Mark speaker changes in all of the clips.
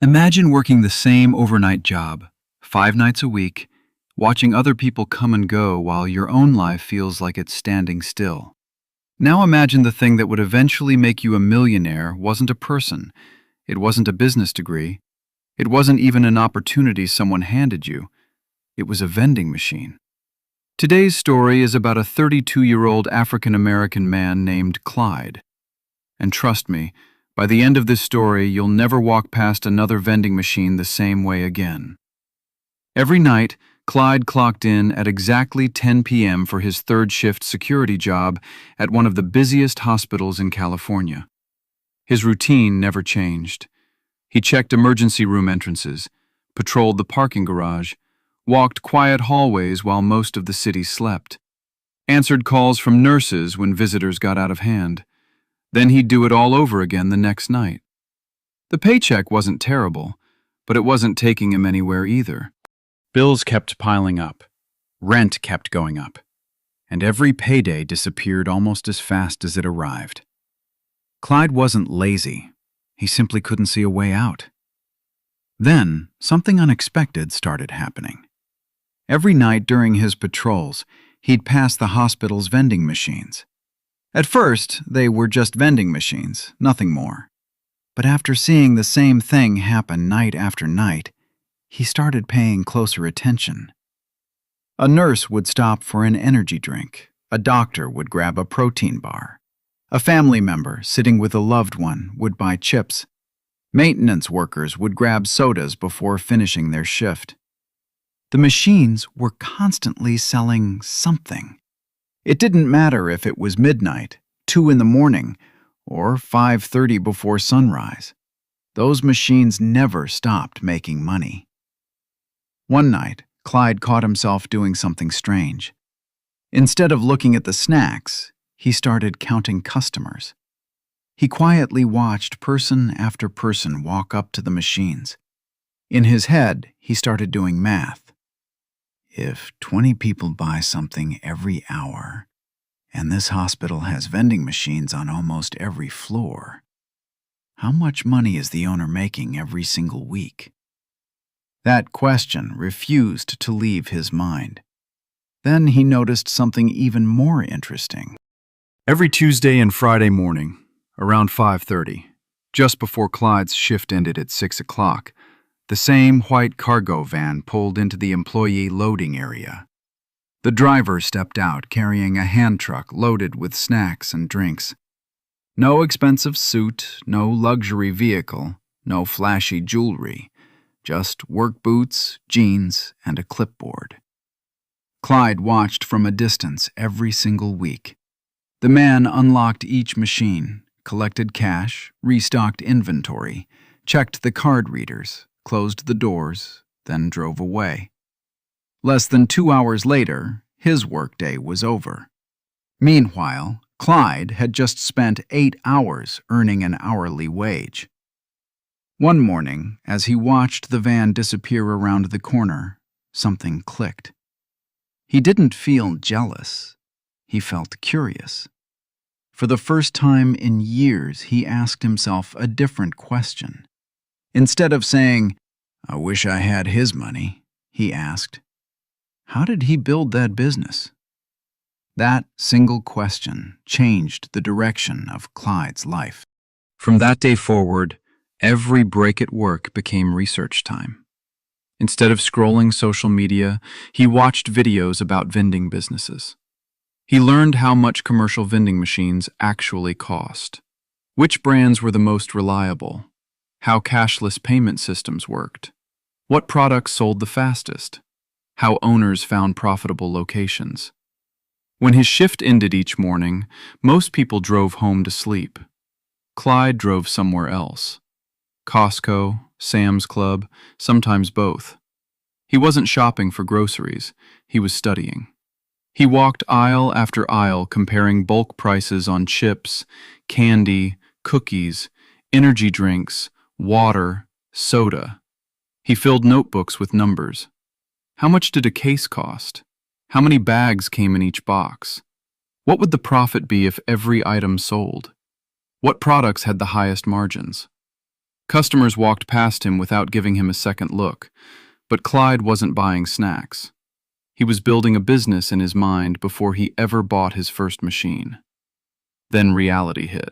Speaker 1: Imagine working the same overnight job, 5 nights a week, watching other people come and go while your own life feels like it's standing still. Now imagine the thing that would eventually make you a millionaire wasn't a person, it wasn't a business degree, it wasn't even an opportunity someone handed you, it was a vending machine. Today's story is about a 32-year-old African-American man named Clyde. And trust me, by the end of this story, you'll never walk past another vending machine the same way again. Every night, Clyde clocked in at exactly 10 p.m. for his third-shift security job at one of the busiest hospitals in California. His routine never changed. He checked emergency room entrances, patrolled the parking garage, walked quiet hallways while most of the city slept, answered calls from nurses when visitors got out of hand. Then he'd do it all over again the next night. The paycheck wasn't terrible, but it wasn't taking him anywhere either. Bills kept piling up, rent kept going up, and every payday disappeared almost as fast as it arrived. Clyde wasn't lazy, he simply couldn't see a way out. Then, something unexpected started happening. Every night during his patrols, he'd pass the hospital's vending machines. At first, they were just vending machines, nothing more. But after seeing the same thing happen night after night, he started paying closer attention. A nurse would stop for an energy drink. A doctor would grab a protein bar. A family member sitting with a loved one would buy chips. Maintenance workers would grab sodas before finishing their shift. The machines were constantly selling something. It didn't matter if it was midnight, 2 in the morning, or 5:30 before sunrise. Those machines never stopped making money. One night, Clyde caught himself doing something strange. Instead of looking at the snacks, he started counting customers. He quietly watched person after person walk up to the machines. In his head, he started doing math. If 20 people buy something every hour, and this hospital has vending machines on almost every floor, how much money is the owner making every single week? That question refused to leave his mind. Then he noticed something even more interesting. Every Tuesday and Friday morning, around 5:30, just before Clyde's shift ended at 6 o'clock, the same white cargo van pulled into the employee loading area. The driver stepped out carrying a hand truck loaded with snacks and drinks. No expensive suit, no luxury vehicle, no flashy jewelry, just work boots, jeans, and a clipboard. Clyde watched from a distance every single week. The man unlocked each machine, collected cash, restocked inventory, checked the card readers, closed the doors, then drove away. Less than 2 hours later, his workday was over. Meanwhile, Clyde had just spent 8 hours earning an hourly wage. One morning, as he watched the van disappear around the corner, something clicked. He didn't feel jealous. He felt curious. For the first time in years, he asked himself a different question. Instead of saying, "I wish I had his money," he asked, "How did he build that business?" That single question changed the direction of Clyde's life. From that day forward, every break at work became research time. Instead of scrolling social media, he watched videos about vending businesses. He learned how much commercial vending machines actually cost, which brands were the most reliable, how cashless payment systems worked, what products sold the fastest, how owners found profitable locations. When his shift ended each morning, most people drove home to sleep. Clyde drove somewhere else. Costco, Sam's Club, sometimes both. He wasn't shopping for groceries, he was studying. He walked aisle after aisle comparing bulk prices on chips, candy, cookies, energy drinks, water, soda. He filled notebooks with numbers. How much did a case cost? How many bags came in each box? What would the profit be if every item sold? What products had the highest margins? Customers walked past him without giving him a second look, but Clyde wasn't buying snacks. He was building a business in his mind before he ever bought his first machine. Then reality hit.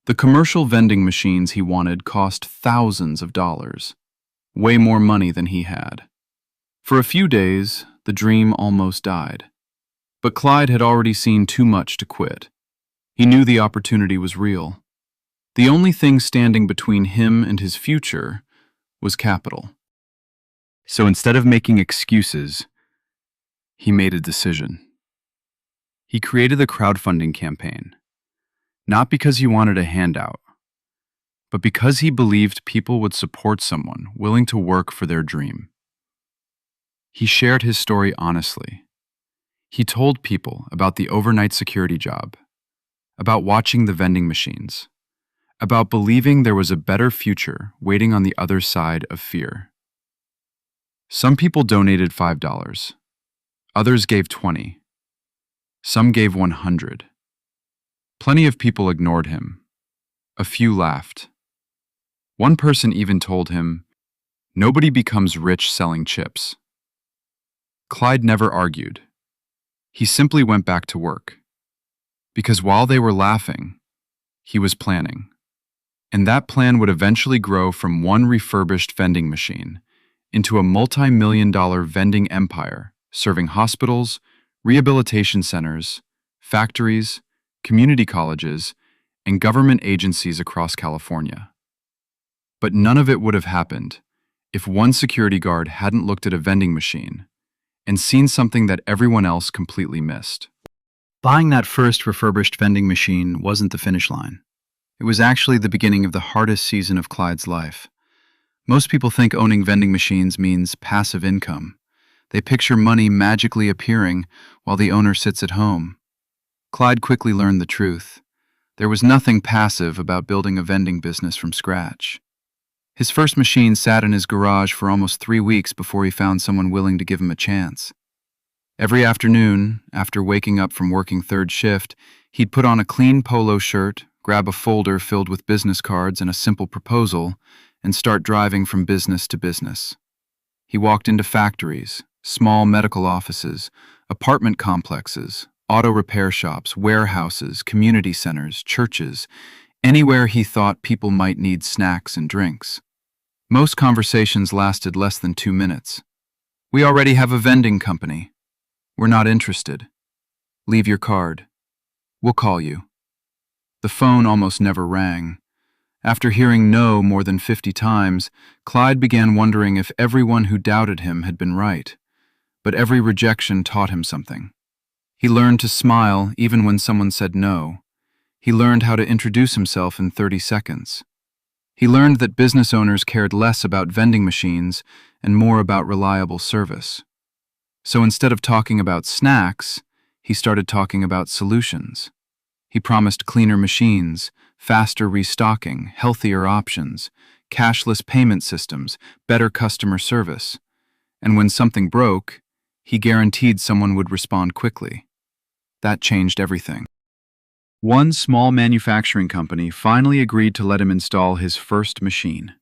Speaker 1: The commercial vending machines he wanted cost thousands of dollars, way more money than he had. For a few days, the dream almost died. But Clyde had already seen too much to quit. He knew the opportunity was real. The only thing standing between him and his future was capital. So instead of making excuses, he made a decision. He created a crowdfunding campaign, not because he wanted a handout, but because he believed people would support someone willing to work for their dream. He shared his story honestly. He told people about the overnight security job, about watching the vending machines, about believing there was a better future waiting on the other side of fear. Some people donated $5. Others gave $20. Some gave $100. Plenty of people ignored him. A few laughed. One person even told him, "Nobody becomes rich selling chips." Clyde never argued. He simply went back to work. Because while they were laughing, he was planning. And that plan would eventually grow from one refurbished vending machine into a multi-million-dollar vending empire serving hospitals, rehabilitation centers, factories, community colleges, and government agencies across California. But none of it would have happened if one security guard hadn't looked at a vending machine and seen something that everyone else completely missed. Buying that first refurbished vending machine wasn't the finish line. It was actually the beginning of the hardest season of Clyde's life. Most people think owning vending machines means passive income. They picture money magically appearing while the owner sits at home. Clyde quickly learned the truth. There was nothing passive about building a vending business from scratch. His first machine sat in his garage for almost 3 weeks before he found someone willing to give him a chance. Every afternoon, after waking up from working third shift, he'd put on a clean polo shirt, grab a folder filled with business cards and a simple proposal, and start driving from business to business. He walked into factories, small medical offices, apartment complexes, auto repair shops, warehouses, community centers, churches, anywhere he thought people might need snacks and drinks. Most conversations lasted less than 2 minutes. "We already have a vending company. We're not interested. Leave your card. We'll call you." The phone almost never rang. After hearing no more than 50 times, Clyde began wondering if everyone who doubted him had been right. But every rejection taught him something. He learned to smile even when someone said no. He learned how to introduce himself in 30 seconds. He learned that business owners cared less about vending machines and more about reliable service. So instead of talking about snacks, he started talking about solutions. He promised cleaner machines, faster restocking, healthier options, cashless payment systems, better customer service. And when something broke, he guaranteed someone would respond quickly. That changed everything. One small manufacturing company finally agreed to let him install his first machine.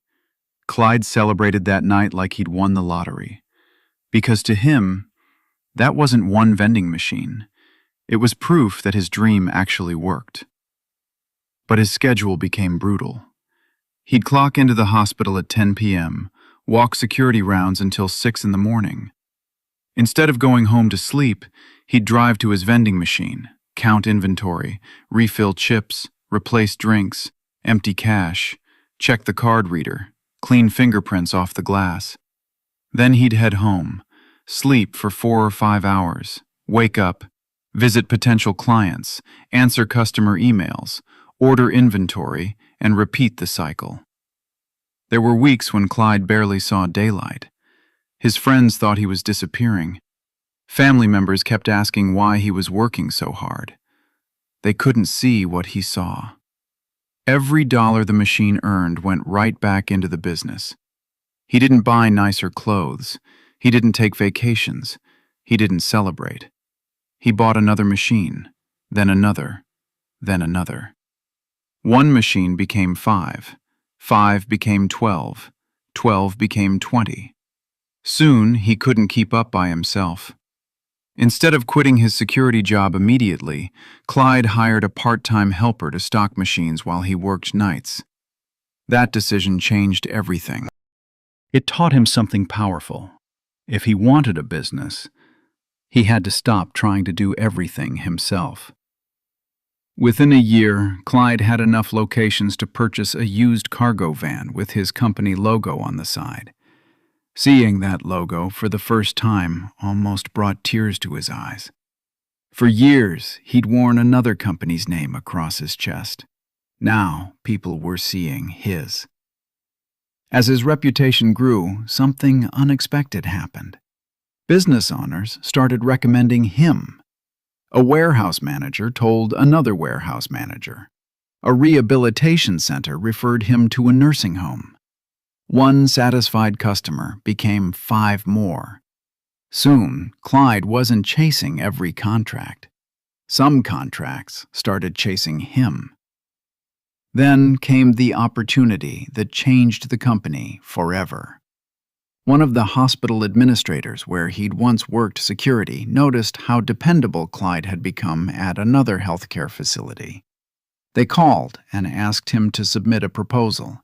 Speaker 1: Clyde celebrated that night like he'd won the lottery. Because to him, that wasn't one vending machine. It was proof that his dream actually worked. But his schedule became brutal. He'd clock into the hospital at 10 p.m., walk security rounds until 6 in the morning. Instead of going home to sleep, he'd drive to his vending machine, count inventory, refill chips, replace drinks, empty cash, check the card reader, clean fingerprints off the glass. Then he'd head home, sleep for 4 or 5 hours, wake up, visit potential clients, answer customer emails, order inventory, and repeat the cycle. There were weeks when Clyde barely saw daylight. His friends thought he was disappearing. Family members kept asking why he was working so hard. They couldn't see what he saw. Every dollar the machine earned went right back into the business. He didn't buy nicer clothes. He didn't take vacations. He didn't celebrate. He bought another machine, then another, then another. One machine became 5, 5 became 12. 12 became 20. Soon, he couldn't keep up by himself. Instead of quitting his security job immediately, Clyde hired a part-time helper to stock machines while he worked nights. That decision changed everything. It taught him something powerful. If he wanted a business, he had to stop trying to do everything himself. Within a year, Clyde had enough locations to purchase a used cargo van with his company logo on the side. Seeing that logo for the first time almost brought tears to his eyes. For years, he'd worn another company's name across his chest. Now, people were seeing his. As his reputation grew, something unexpected happened. Business owners started recommending him. A warehouse manager told another warehouse manager. A rehabilitation center referred him to a nursing home. One satisfied customer became 5 more. Soon, Clyde wasn't chasing every contract. Some contracts started chasing him. Then came the opportunity that changed the company forever. One of the hospital administrators where he'd once worked security noticed how dependable Clyde had become at another healthcare facility. They called and asked him to submit a proposal.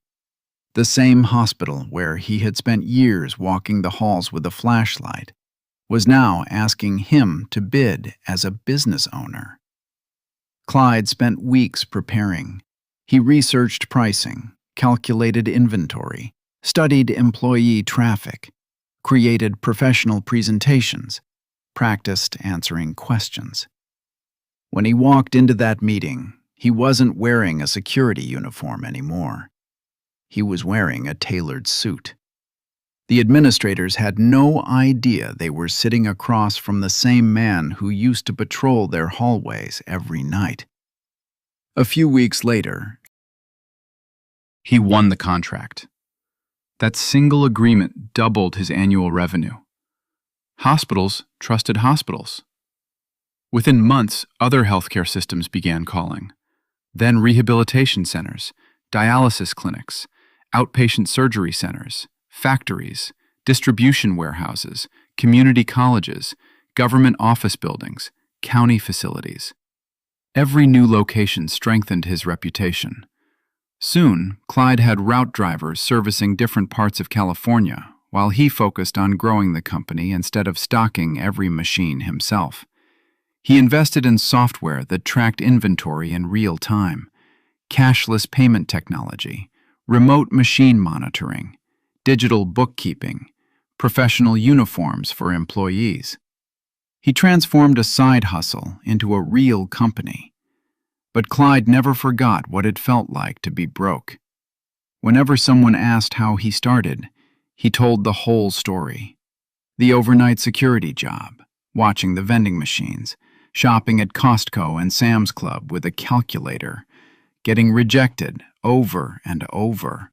Speaker 1: The same hospital where he had spent years walking the halls with a flashlight was now asking him to bid as a business owner. Clyde spent weeks preparing. He researched pricing, calculated inventory, studied employee traffic, created professional presentations, practiced answering questions. When he walked into that meeting, he wasn't wearing a security uniform anymore. He was wearing a tailored suit. The administrators had no idea they were sitting across from the same man who used to patrol their hallways every night. A few weeks later, he won the contract. That single agreement doubled his annual revenue. Hospitals trusted hospitals. Within months, other healthcare systems began calling. Then rehabilitation centers, dialysis clinics, outpatient surgery centers, factories, distribution warehouses, community colleges, government office buildings, county facilities. Every new location strengthened his reputation. Soon, Clyde had route drivers servicing different parts of California, while he focused on growing the company instead of stocking every machine himself. He invested in software that tracked inventory in real time, cashless payment technology, remote machine monitoring, digital bookkeeping, professional uniforms for employees. He transformed a side hustle into a real company. But Clyde never forgot what it felt like to be broke. Whenever someone asked how he started, he told the whole story. The overnight security job, watching the vending machines, shopping at Costco and Sam's Club with a calculator, getting rejected over and over,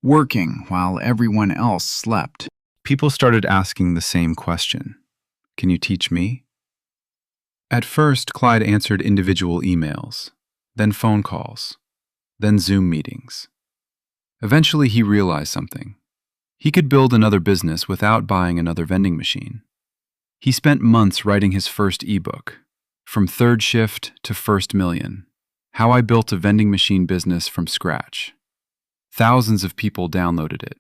Speaker 1: working while everyone else slept. People started asking the same question. Can you teach me? At first, Clyde answered individual emails, then phone calls, then Zoom meetings. Eventually, he realized something. He could build another business without buying another vending machine. He spent months writing his first ebook, From Third Shift to First Million, How I Built a Vending Machine Business from Scratch. Thousands of people downloaded it.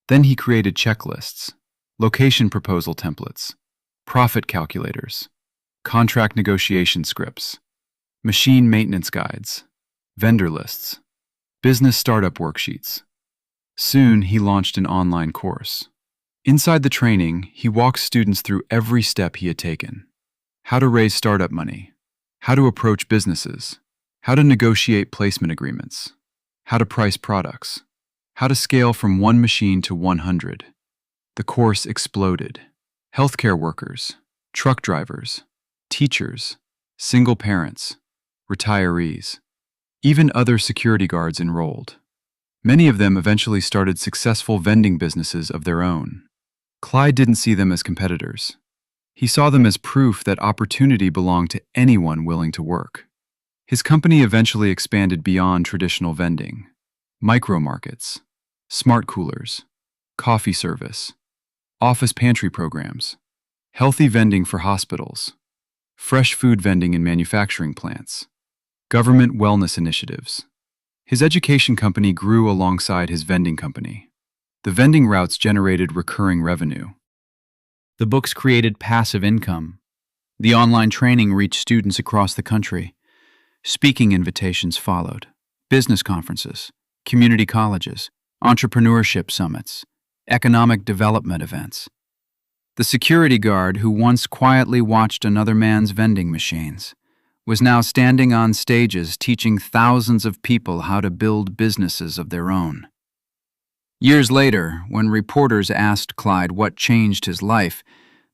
Speaker 1: Then he created checklists, location proposal templates, profit calculators, contract negotiation scripts, machine maintenance guides, vendor lists, business startup worksheets. Soon, he launched an online course. Inside the training, he walked students through every step he had taken. How to raise startup money, how to approach businesses, how to negotiate placement agreements, how to price products, how to scale from 1 machine to 100. The course exploded. Healthcare workers, truck drivers, teachers, single parents, retirees, even other security guards enrolled. Many of them eventually started successful vending businesses of their own. Clyde didn't see them as competitors. He saw them as proof that opportunity belonged to anyone willing to work. His company eventually expanded beyond traditional vending. micro markets, smart coolers, coffee service, office pantry programs, healthy vending for hospitals, fresh food vending in manufacturing plants, government wellness initiatives. His education company grew alongside his vending company. The vending routes generated recurring revenue. The books created passive income. The online training reached students across the country. Speaking invitations followed. Business conferences, community colleges, entrepreneurship summits, economic development events. The security guard who once quietly watched another man's vending machines was now standing on stages teaching thousands of people how to build businesses of their own. Years later, when reporters asked Clyde what changed his life,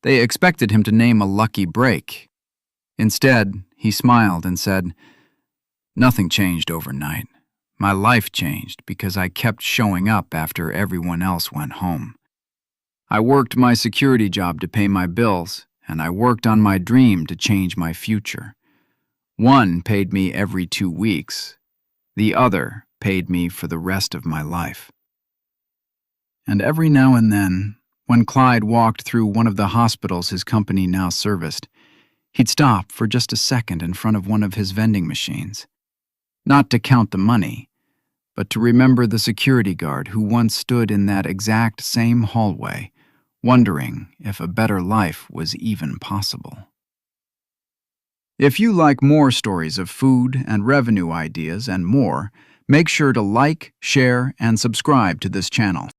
Speaker 1: they expected him to name a lucky break. Instead, he smiled and said, "Nothing changed overnight. My life changed because I kept showing up after everyone else went home. I worked my security job to pay my bills, and I worked on my dream to change my future. One paid me every 2 weeks. The other paid me for the rest of my life." And every now and then, when Clyde walked through one of the hospitals his company now serviced, he'd stop for just a second in front of one of his vending machines. Not to count the money, but to remember the security guard who once stood in that exact same hallway, wondering if a better life was even possible. If you like more stories of food and revenue ideas and more, make sure to like, share, and subscribe to this channel.